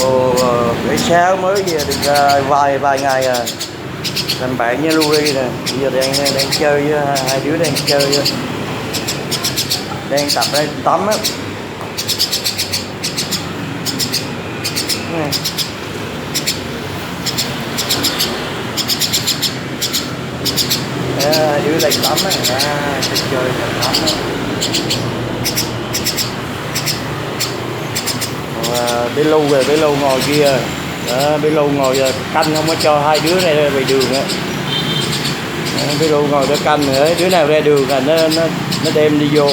Ồ, cái sáng mới về được vài ngày à. Làm bạn với Luri nè, bây giờ đang chơi với hai đứa đang chơi với. Đang tập đang tắm á. Hai đứa đang tắm á, chơi tắm á. Bé Lu ngồi kia đó, bé Lu ngồi canh không có cho hai đứa này về đường á. Bé Lu ngồi đó canh nữa, đứa nào ra đường là nó đem đi vô.